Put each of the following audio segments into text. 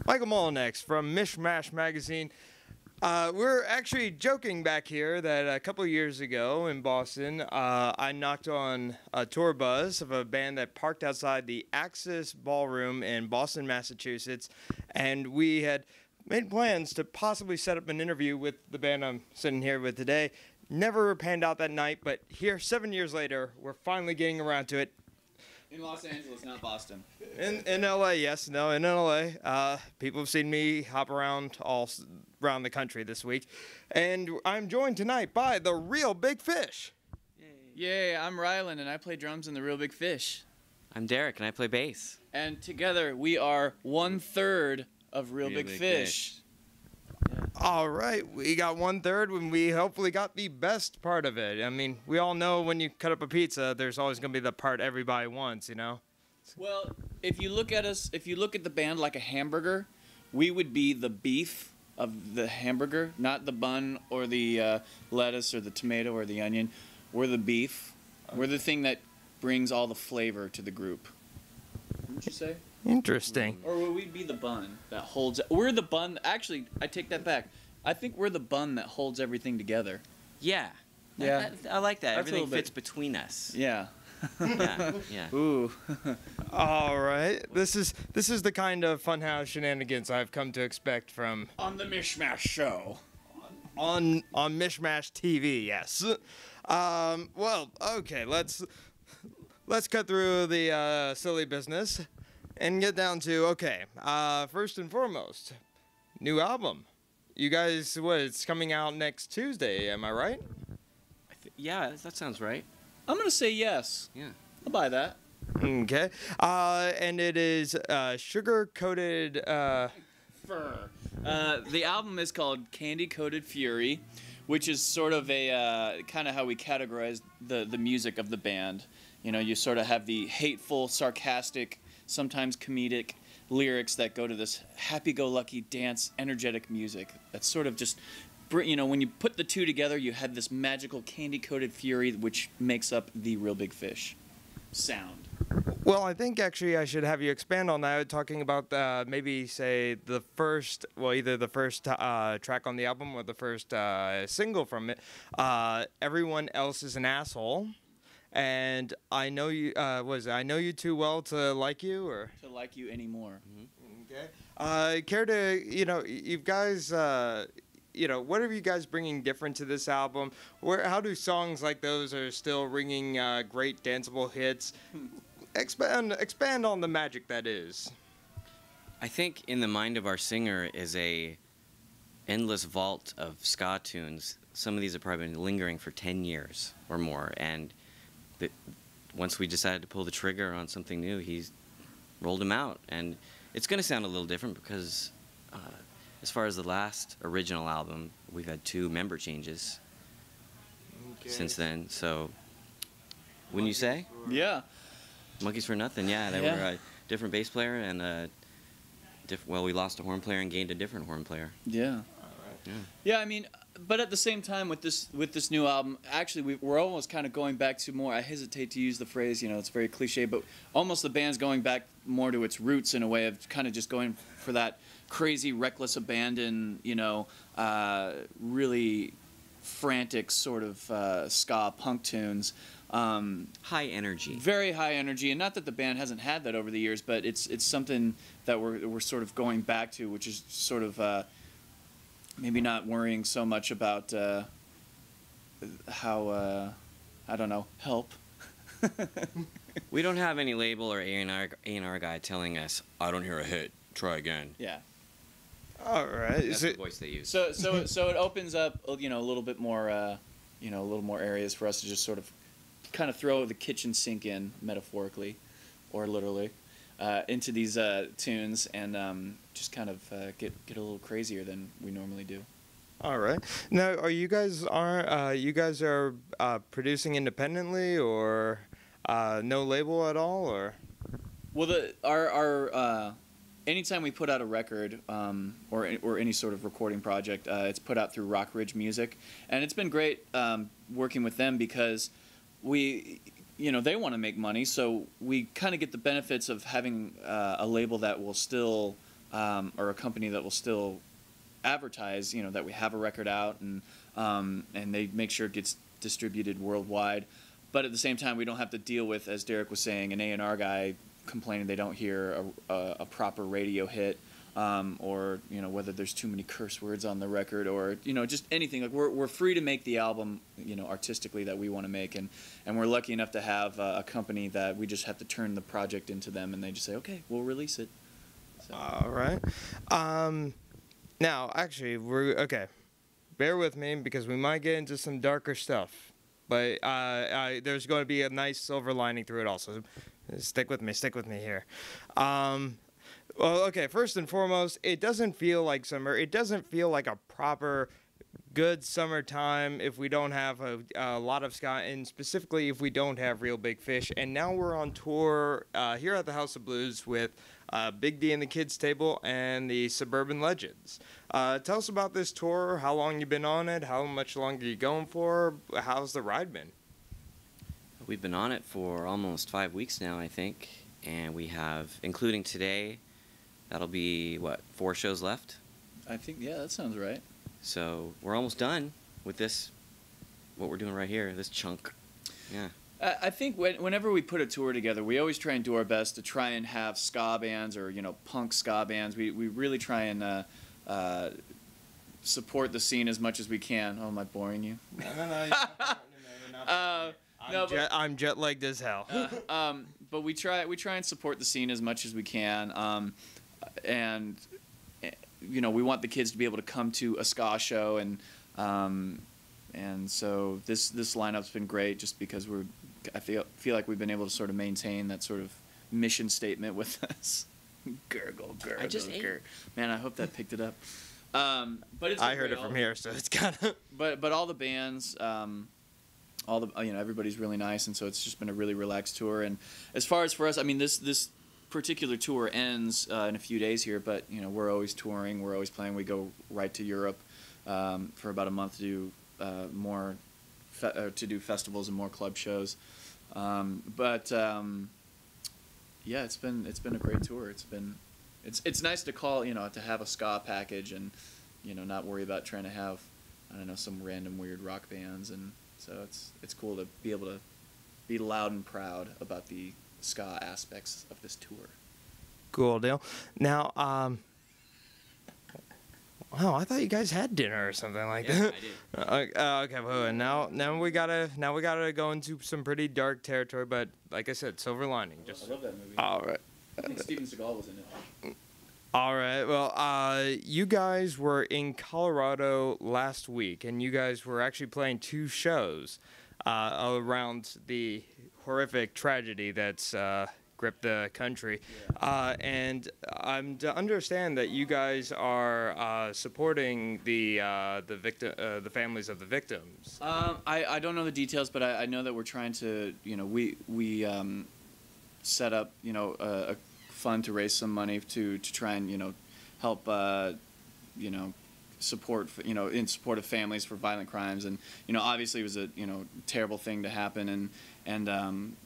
Michael Molinex from Mishmash Magazine. We're actually joking back here that a couple years ago in Boston, I knocked on a tour bus of a band that parked outside the Axis Ballroom in Boston, Massachusetts, and we had made plans to possibly set up an interview with the band I'm sitting here with today. Never panned out that night, but here, 7 years later, we're finally getting around to it. In Los Angeles, not Boston. In LA, yes, no, in LA. People have seen me hop around all around the country this week, and I'm joined tonight by the Real Big Fish. Yay, I'm Rylan, and I play drums in the Real Big Fish. I'm Derek, and I play bass. And together, we are 1/3 of Real Big Fish. All right, we got 1/3 when we hopefully got the best part of it. I mean, we all know when you cut up a pizza, there's always going to be the part everybody wants, you know? Well, if you look at us, if you look at the band like a hamburger, we would be the beef of the hamburger, not the bun or the lettuce or the tomato or the onion. We're the beef. We're the thing that brings all the flavor to the group. What'd you say? Interesting. Or would we be the bun that holds... We're the bun... Actually, I take that back. I think we're the bun that holds everything together. Yeah. Yeah. I like that. That's Everything fits between us. Yeah. Yeah. Ooh. All right. This is the kind of funhouse shenanigans I've come to expect from... On the Mishmash Show. On Mishmash TV, yes. Well, okay, let's cut through the silly business and get down to, okay, first and foremost, new album. You guys, it's coming out next Tuesday, am I right? Yeah, that sounds right. I'm going to say yes. Yeah. I'll buy that. Okay. And it is sugar-coated... Fur. The album is called Candy Coated Fury, which is sort of a kind of how we categorize the music of the band. You know, you sort of have the hateful, sarcastic, sometimes comedic lyrics that go to this happy-go-lucky dance, energetic music. That's sort of just, you know, when you put the two together, you have this magical candy-coated fury, which makes up the Real Big Fish sound. Well, I think actually I should have you expand on that, talking about maybe, say, the first, well, either the first track on the album or the first single from it, Everyone Else is an Asshole. And I know you, I know you too well to like you, or? To like you anymore. Okay. Care to, you know, you guys, you know, what are you guys bringing different to this album? How do songs like those are still ringing great danceable hits? Expand on the magic that is. I think in the mind of our singer is a endless vault of ska tunes. Some of these have probably been lingering for 10 years or more, and once we decided to pull the trigger on something new, he's rolled them out, and it's going to sound a little different because as far as the last original album, we've had 2 member changes since then, so wouldn't you say? Yeah. Monkeys for Nothing, yeah. They were a different bass player and well, we lost a horn player and gained a different horn player. Yeah. Yeah, I mean, but at the same time with this new album, actually we're almost kind of going back to more, I hesitate to use the phrase, you know, it's very cliche, but almost the band's going back more to its roots in a way of kind of just going for that crazy, reckless abandon, you know, really frantic sort of ska punk tunes. High energy. Very high energy, and not that the band hasn't had that over the years, but it's something that we're sort of going back to, which is sort of maybe not worrying so much about how I don't know, help. We don't have any label or A&R guy telling us, I don't hear a hit, try again. Yeah. All right. That's the voice they use. So it opens up, you know, a little bit more, you know, a little more areas for us to just sort of kind of throw the kitchen sink in, metaphorically or literally, into these tunes and just kind of get a little crazier than we normally do. All right. Now, are you guys producing independently or no label at all, or? Well, our anytime we put out a record or any sort of recording project, it's put out through Rock Ridge Music, and it's been great working with them because you know, they want to make money, so we kind of get the benefits of having a label that will still or a company that will still advertise, that we have a record out, and they make sure it gets distributed worldwide. But at the same time, we don't have to deal with, as Derek was saying, an A&R guy complaining they don't hear a proper radio hit, or whether there's too many curse words on the record, or just anything. Like we're free to make the album artistically that we want to make, and we're lucky enough to have a company that we just have to turn the project into them, and they just say, okay, we'll release it. So. All right. Now, actually, we're okay. Bear with me because we might get into some darker stuff, but there's going to be a nice silver lining through it all. So stick with me here. Well, okay. First and foremost, it doesn't feel like summer. It doesn't feel like a proper good summertime if we don't have a lot of ska, and specifically if we don't have Real Big Fish. And now we're on tour here at the House of Blues with Big D and the Kids Table and the Suburban Legends. Tell us about this tour, how long you've been on it, how much longer you going for, how's the ride been? We've been on it for almost 5 weeks now, I think, and we have, including today, that'll be, 4 shows left? I think, yeah, that sounds right. So we're almost done with this, what we're doing right here, this chunk. Yeah. I think whenever we put a tour together, we always try and do our best to try and have ska bands or punk ska bands. We really try and support the scene as much as we can. Oh, am I boring you? No, I'm jet lagged as hell. But we try and support the scene as much as we can, and we want the kids to be able to come to a ska show, and so this lineup's been great just because I feel like we've been able to sort of maintain that sort of mission statement with us. Gurgle. I just ate. Man, I hope that picked it up. But it's I heard it from here, so it's kind of. But all the bands, everybody's really nice, and so it's just been a really relaxed tour. And as far as for us, I mean, this particular tour ends in a few days here, but we're always touring, we're always playing. We go right to Europe for about a month to do to do festivals and more club shows. Yeah, it's been a great tour. It's nice to call to have a ska package and not worry about trying to have some random weird rock bands, and so it's cool to be able to be loud and proud about the ska aspects of this tour. Cool deal. Now, wow, I thought you guys had dinner or something like that. I did. Okay, well, now we gotta go into some pretty dark territory, but like I said, silver lining. I love that movie. All right. I think Steven Seagal was in it. All right. Well, you guys were in Colorado last week, and you guys were actually playing 2 shows around the horrific tragedy that's gripped the country. Yeah. And I'm to understand that you guys are supporting the families of the victims. I don't know the details, but I know that we're trying to we set up a fund to raise some money to try and help support in support of families for violent crimes, and obviously it was a terrible thing to happen, and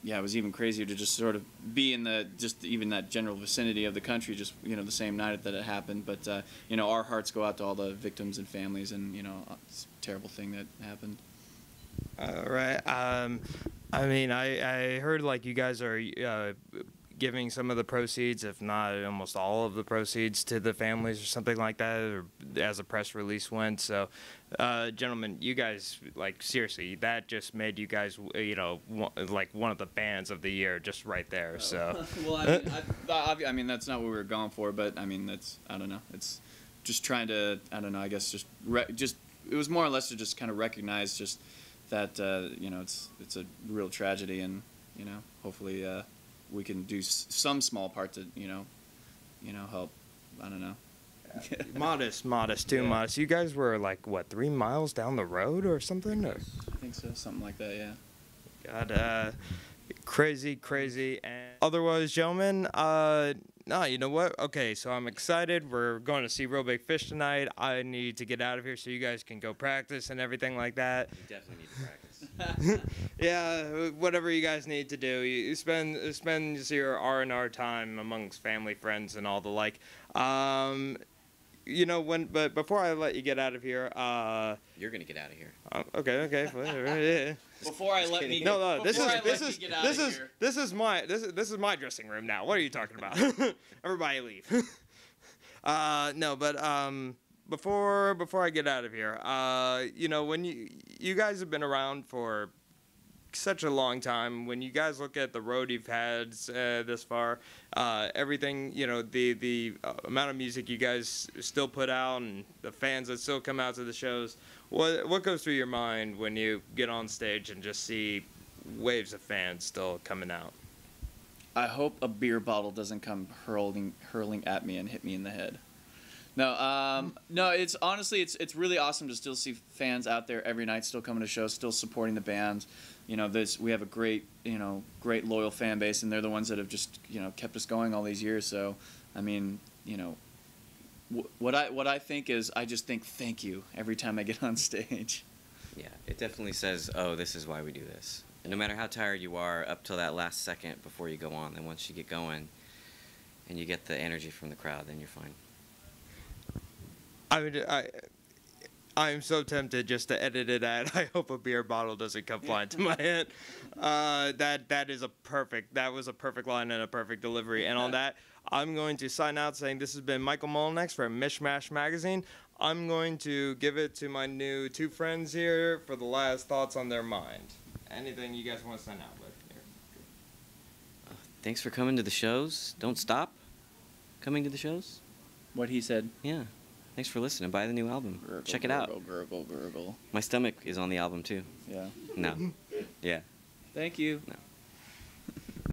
yeah, it was even crazier to just sort of be in even that general vicinity of the country just the same night that it happened. But our hearts go out to all the victims and families, and it's a terrible thing that happened. All right. I mean, I heard like you guys are giving some of the proceeds, if not almost all of the proceeds, to the families or something like that, or as a press release went. So, gentlemen, you guys, like, seriously, that just made you guys, like one of the bands of the year just right there. So, well, I mean, that's not what we were going for, but I mean, I don't know. It's just trying to, I don't know. I guess it was more or less to just kind of recognize just that it's a real tragedy, and hopefully we can do some small part to help. I don't know. modest, too Yeah. modest. You guys were like what, 3 miles down the road or something? Or? I think so, something like that. Yeah. God, crazy. And otherwise, gentlemen, no, you know what? Okay, so I'm excited. We're going to see Real Big Fish tonight. I need to get out of here so you guys can go practice and everything like that. You definitely need to practice. Yeah, whatever you guys need to do, you spend your R&R time amongst family, friends, and all the like. But before I let you get out of here, You're gonna get out of here. okay, whatever, yeah. Before I let me No, this before I let me get out of here. this is my dressing room now. What are you talking about? Everybody leave. No, but before I get out of here, when you guys have been around for such a long time, when you guys look at the road you've had this far, everything, the amount of music you guys still put out and the fans that still come out to the shows, what goes through your mind when you get on stage and just see waves of fans still coming out? I hope a beer bottle doesn't come hurling at me and hit me in the head. No, it's honestly, it's really awesome to still see fans out there every night, still coming to shows, still supporting the band. We have a great loyal fan base, and they're the ones that have just, kept us going all these years. So, I mean, what I think is, I just think thank you every time I get on stage. Yeah, it definitely says, oh, this is why we do this. And no matter how tired you are up till that last second before you go on, then once you get going and you get the energy from the crowd, then you're fine. I mean, I'm so tempted just to edit it at, I hope a beer bottle doesn't come flying to my head. That was a perfect line and a perfect delivery. And on that, I'm going to sign out saying this has been Michael Molinax from Mishmash Magazine. I'm going to give it to my new two friends here for the last thoughts on their mind. Anything you guys want to sign out with here? Thanks for coming to the shows. Don't stop coming to the shows. What he said. Yeah. Thanks for listening. Buy the new album. Gurgle, Check it out. Gurgle, gurgle. My stomach is on the album too. Yeah. No. Yeah. Thank you. No.